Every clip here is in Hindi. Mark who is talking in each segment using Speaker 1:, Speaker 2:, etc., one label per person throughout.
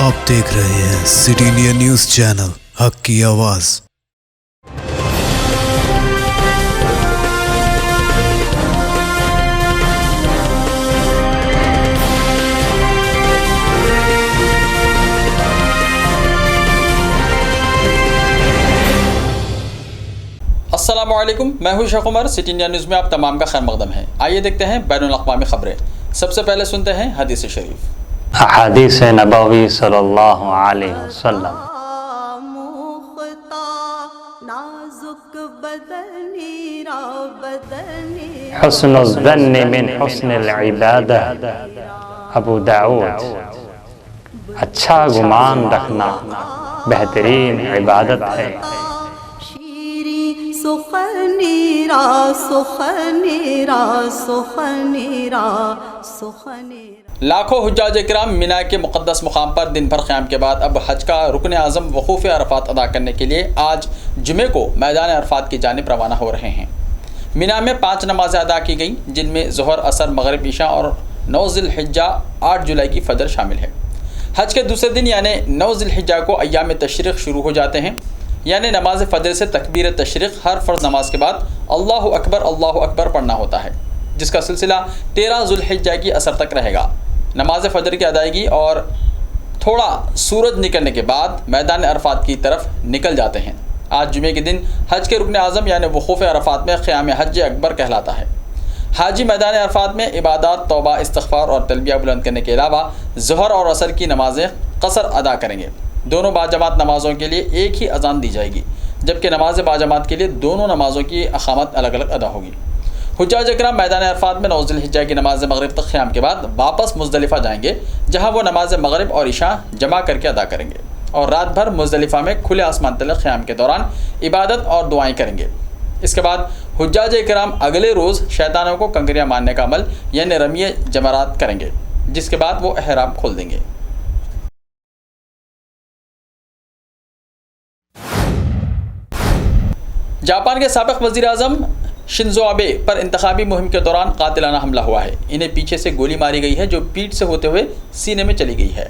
Speaker 1: आप देख रहे हैं सिटी इंडिया न्यूज़ चैनल, हक की आवाज़।
Speaker 2: अस्सलामुअलैकुम, मैं हूं Sheikh Umar. City India news में आप तमाम का खैर मकदम है। आइए देखते हैं बैनुल अक़वामी खबरें। सबसे पहले सुनते हैं हदीस शरीफ।
Speaker 3: हदीस नबवी सल्लल्लाहु अलैहि वसल्लम। हुस्नुल ज़न्नि मिन हुस्निल इबादह। अबू दाऊद। अच्छा गुमान रखना बेहतरीन इबादत है।
Speaker 2: लाखों हुज्जाज इकराम मिना के मुक़द्दस मुकाम पर दिन भर क़याम के बाद अब हज का रुकन आज़म वक़ूफ़ अरफ़ात अदा करने के लिए आज जुमे को मैदान अरफ़ात की जानिब रवाना हो रहे हैं। मिना में 5 नमाज़ें अदा की गईं, जिनमें ज़ोहर, असर, मगरिब, इशा और 9 ज़िलहिज्जा 8 जुलाई की फ़जर शामिल है। हज के दूसरे दिन यानी 9 ज़िलहिज्जा को अय्याम तशरीक़ शुरू हो जाते हैं, यानी नमाज फ़जर से तकबीर तशरीक़ हर फ़र्ज़ नमाज के बाद अल्लाहु अकबर पढ़ना होता है, जिसका सिलसिला 13 ज़ुल्हिज्जा की असर तक रहेगा। नमाज फ़जर की अदायगी और थोड़ा सूरज निकलने के बाद मैदान अरफ़ात की तरफ निकल जाते हैं। आज जुमे के दिन हज के रुकन आज़म यानी वक़ूफ़ अरफ़ात में क़याम हज अकबर कहलाता है। हाजी मैदान अरफ़ात में इबादत, तौबा, इस्तिग़फ़ार और तलबिया बुलंद करने के अलावा ज़ोहर और असर की नमाज़ें क़सर अदा करेंगे। दोनों बाजमात नमाज़ों के लिए एक ही अज़ान दी जाएगी, जबकि नमाज बाजमात के लिए दोनों नमाज़ों की अक़ामत अलग अलग अदा होगी। हुज्जाज इकराम मैदान अरफ़ात में 9 ज़िलहिज्जा की नमाज मगरिब तक क़याम के बाद वापस मुज़दलिफ़ा जाएंगे, जहाँ वो नमाज मगरिब और इशा जमा करके अदा करेंगे और रात भर मुज़दलिफ़ा में खुले आसमान तले क़याम के दौरान इबादत और दुआएँ करेंगे। इसके बाद हुज्जाज इकराम अगले रोज़ शैतानों को कंकरियाँ मारने का अमल यानी रमिय जमरात करेंगे, जिसके बाद वो एहराम खोल देंगे। जापान के साबिक़ वज़ीर आज़म शिंजो आबे पर इंतखाबी मुहिम के दौरान कातिलाना हमला हुआ है। इन्हें पीछे से गोली मारी गई है, जो पीठ से होते हुए सीने में चली गई है।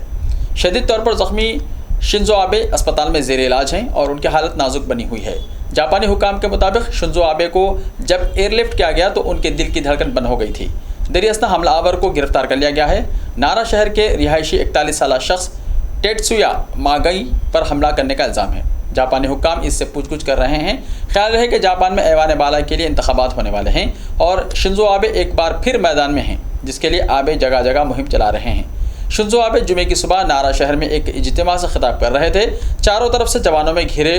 Speaker 2: शदीद तौर पर ज़ख्मी शिंजो आबे अस्पताल में ज़ेर इलाज हैं और उनकी हालत नाजुक बनी हुई है। जापानी हुकाम के मुताबिक शिंजो आबे को जब एयरलिफ्ट किया गया तो उनके दिल की धड़कन बंद हो गई थी। दरियास्ता हमलावर को गिरफ्तार कर लिया गया है। नारा शहर के रिहायशी 41 साला शख्स टेट्सुया मागई पर हमला करने का इल्ज़ाम है। जापानी हुकाम इससे पूछगछ कर रहे हैं। ख्याल रहे कि जापान में ऐवान बाला के लिए इंतखाबात होने वाले हैं और शिंजो आबे एक बार फिर मैदान में हैं, जिसके लिए आबे जगह जगह मुहिम चला रहे हैं। शिंजो आबे जुमे की सुबह नारा शहर में एक इज्तिमा से खिताब कर रहे थे। चारों तरफ से जवानों में घिरे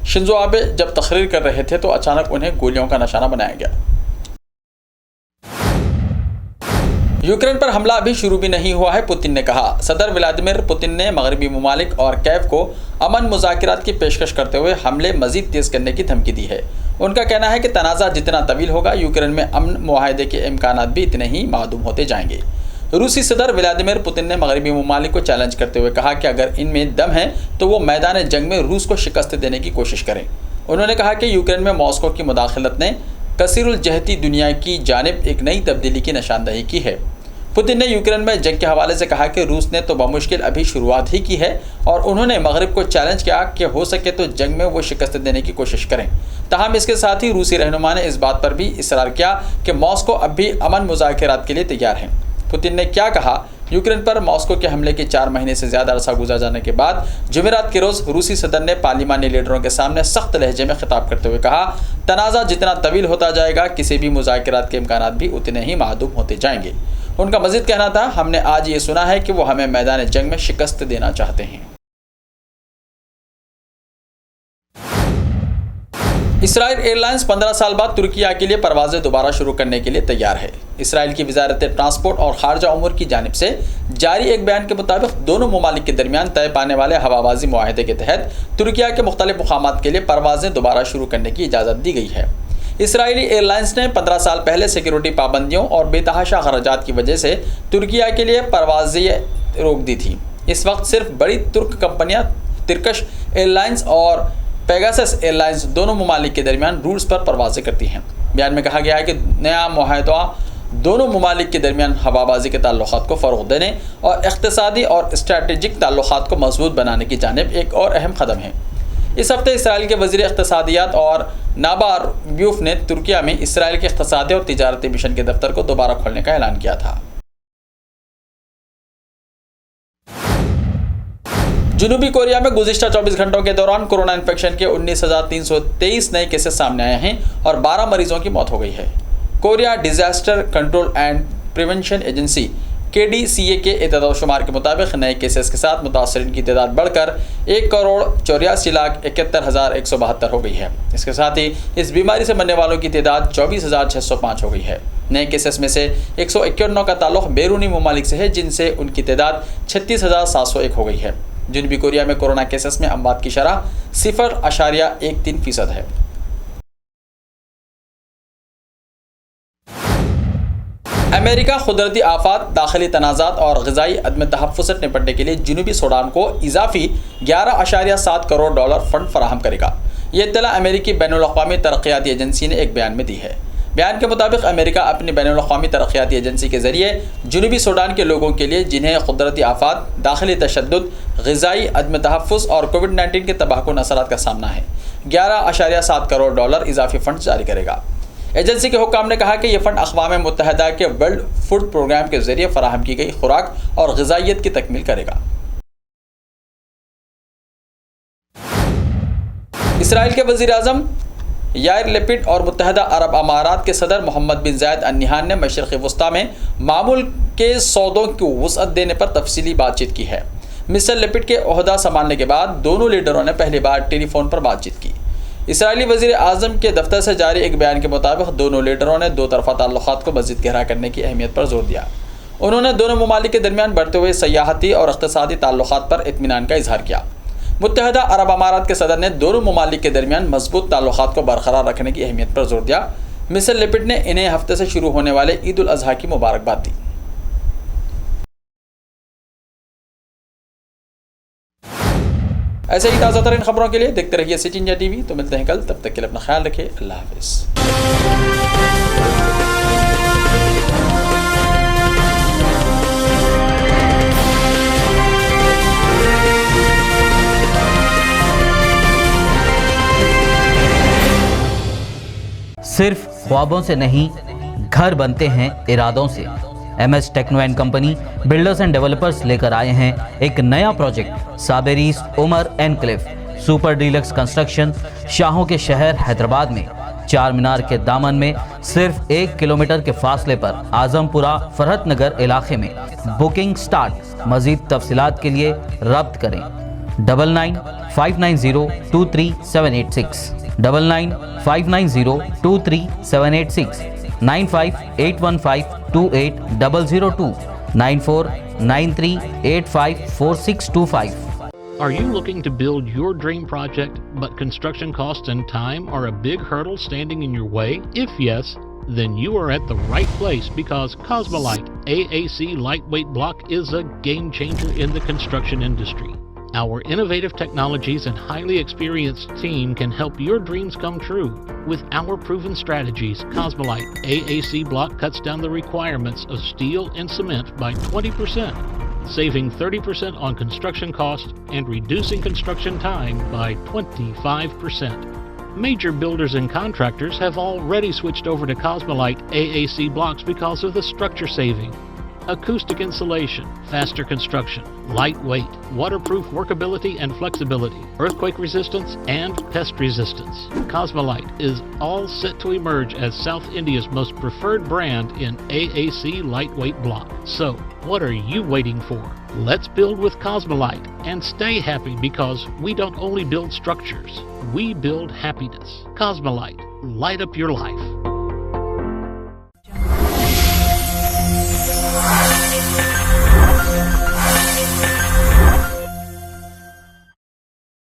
Speaker 2: शिंजो आबे जब तकरीर कर रहे थे तो अचानक उन्हें गोलियों का निशाना बनाया गया। यूक्रेन पर हमला अभी शुरू भी नहीं हुआ है, पुतिन ने कहा। सदर व्लादिमीर पुतिन ने मगरबी ममालिक और कैफ को अमन मुज़ाकिरात की पेशकश करते हुए हमले मज़ीद तेज़ करने की धमकी दी है। उनका कहना है कि तनाज़ा जितना तवील होगा, यूक्रेन में अमन मुआहदे के इम्कानात भी इतने ही मादूम होते जाएंगे। रूसी सदर व्लादिमीर पुतिन ने मगरबी ममालिक को चैलेंज करते हुए कहा कि अगर इनमें दम है तो वो मैदान जंग में रूस को शिकस्त देने की कोशिश करें। उन्होंने कहा कि यूक्रेन में मॉस्को की मुदाखलत ने कसीरुल जहती दुनिया की जानिब एक नई तब्दीली की निशानदही की है। पुतिन ने यूक्रेन में जंग के हवाले से कहा कि रूस ने तो बमुश्किल अभी शुरुआत ही की है और उन्होंने मगरिब को चैलेंज किया कि हो सके तो जंग में वो शिकस्त देने की कोशिश करें। ताहम इसके साथ ही रूसी रहनुमा ने इस बात पर भी इसरार किया कि मॉस्को अब भी अमन मुज़ाकिरात के लिए तैयार है। पुतिन ने क्या कहा? यूक्रेन पर मॉस्को के हमले के 4 महीने से ज़्यादा अरसा गुजर जाने के बाद जुमेरात के रोज़ रूसी सदर ने पार्लिमानी लीडरों के सामने सख्त लहजे में खिताब करते हुए कहा, तनाज़ा जितना तवील होता जाएगा, किसी भी मुज़ाकिरात के इम्कानात भी उतने ही मादूम होते जाएंगे। उनका मज़ीद कहना था, हमने आज ये सुना है कि वो हमें मैदान जंग में शिकस्त देना चाहते हैं। इसराइल एयरलाइंस 15 साल बाद तुर्किया के लिए परवाज़ें दोबारा शुरू करने के लिए तैयार है। इसराइल की वज़ारत ट्रांसपोर्ट और खारजा उमूर की जानिब से जारी एक बयान के मुताबिक दोनों ममालिक के दरमियान तय पाने वाले हवाबाजी मुआहदे के तहत तुर्किया के मुख्तलिफ मुकामात के लिए परवाज़ें दोबारा शुरू करने की इजाज़त दी गई है। इसराइली एयरलाइंस ने 15 साल पहले सिक्योरिटी पाबंदियों और बेतहाशा खर्चात की वजह से तुर्किया के लिए परवाज़ें रोक दी थी। इस वक्त सिर्फ बड़ी तुर्क कंपनियाँ तुर्किश एयरलाइंस और पेगासस एयरलाइंस दोनों ममालिक के दरमियान रूट्स पर परवाज़ें करती हैं। बयान में कहा गया है कि नया मुआहदा दोनों ममालिक के दरमियान हवाबाजी के ताल्लुकात को फ़रोग़ देने और इक़्तिसादी और स्ट्रैटेजिक ताल्लुकात को मज़बूत बनाने की जानिब एक और अहम कदम है। इस हफ्ते इसराइल के वज़ीर इक़्तिसादियात और नाबार ब्यूफ ने तुर्किया में इसराइल के इक़्तिसादी और तिजारती मिशन के दफ्तर को दोबारा खोलने का ऐलान किया था। जनूबी कोरिया में गुज़िश्ता 24 घंटों के दौरान कोरोना इन्फेक्शन के 19,323 नए केसेस सामने आए हैं और 12 मरीजों की मौत हो गई है। Korea disaster control and prevention agency KDCA के एतदाद शुमार के मुताबिक नए केसेस के साथ मुतासरीन की तादाद बढ़कर 1,84,71,172 हो गई है। इसके साथ ही इस बीमारी से मरने वालों की तादाद 24,605 हो गई है। नए केसेस में से 151 का ताल्लुक बैरूनी ममालिक से है, जिनसे उनकी तादाद 36,701 हो गई है। जनूबी कोरिया में कोरोना केसेस में अमवात की शरह 0.13% है। अमेरिका खुदरती आफात, दाखिली तनाज़ात और ग़िज़ाई अदम तहफ़्फ़ुज़ से निपटने के लिए जनूबी सूडान को इजाफ़ी $11.7 करोड़ फ़ंड फराहम करेगा। ये इत्तला अमेरिकी बैनुल-अक़वामी तरक्याती एजेंसी ने एक बयान में दी है। बयान के मुताबिक अमेरिका अपनी बैनुल-अक़वामी तरक्याती एजेंसी के ज़रिए जनूबी सूडान के लोगों के लिए जिन्हें खुदरती आफात, दाखिली तशद्दुद, ग़िज़ाई अदम तहफ़्फ़ुज़ और कोविड-19 के तबाहकुन असरात का सामना है, $11.7 करोड़ इजाफ़ी फ़ंड जारी करेगा। एजेंसी के हुक्काम ने कहा कि यह फ़ंड अक़वाम मुत्तहिदा के वर्ल्ड फूड प्रोग्राम के ज़रिए फ़राहम की गई खुराक और ग़िज़ाइयत की तकमील करेगा। इसराइल के वज़ीर आज़म याइर लपिड और मुत्तहिदा अरब अमारात के सदर मोहम्मद बिन ज़ायद अल नह्यान ने मशरिक़ी वस्ता में मामूल के सौदों को वुसअत देने पर तफसीली बातचीत की है। मिस्टर लपिड के ओहदा संभालने के बाद दोनों लीडरों ने पहली बार टेलीफोन पर बातचीत की। इसराइली वज़ीर आज़म के दफ्तर से जारी एक बयान के मुताबिक दोनों लीडरों ने दो तरफ़ा ताल्लुक़ात को मज़ीद गहरा करने की अहमियत पर जोर दिया। उन्होंने दोनों ममालिक के दरमियान बढ़ते हुए सयाहती और इक़्तिसादी ताल्लुक़ात पर इत्मीनान का इजहार किया। मुत्तहिदा अरब अमारात के सदर ने दोनों ममालिक के दरमियान मजबूत ताल्लुक़ात को बरकरार रखने की अहमियत पर जोर दिया। मिस्टर लिपिड ने इन्हें हफ्ते से शुरू होने वाले ईद उल अज़हा की मुबारकबाद दी। ऐसे ही ताज़ा तरीन खबरों के लिए देखते रहिए सिटी इंडिया TV। तो मिलते हैं कल, तब तक के लिए अपना ख्याल रखिए। अल्लाह हाफ़िज़।
Speaker 4: सिर्फ ख्वाबों से नहीं, घर बनते हैं इरादों से। MS techno and company builders and developers लेकर आए हैं एक नया प्रोजेक्ट, साबेरीज Umar enclave super deluxe construction. शाहों के शहर हैदराबाद में चार मीनार के दामन में सिर्फ 1 किलोमीटर के फासले पर आजमपुरा फरहत नगर इलाके में। Booking start. मजीद तफसीलात के लिए रब्त करें 9959023786 9959023786 9581528002 9493854625।
Speaker 5: Are you looking to build your dream project, but construction costs and time are a big hurdle standing in your way? If yes, then you are at the right place, because Cosmolite AAC lightweight block is a game changer in the construction industry. Our innovative technologies and highly experienced team can help your dreams come true. With our proven strategies, Cosmolite AAC block cuts down the requirements of steel and cement by 20%, saving 30% on construction costs and reducing construction time by 25%. Major builders and contractors have already switched over to Cosmolite AAC blocks because of the structure saving. Acoustic insulation, faster construction, lightweight, waterproof workability and flexibility, earthquake resistance and pest resistance. Cosmolite is all set to emerge as South India's most preferred brand in AAC lightweight block. So, what are you waiting for? Let's build with Cosmolite and stay happy, because we don't only build structures, we build happiness. Cosmolite, light up your life.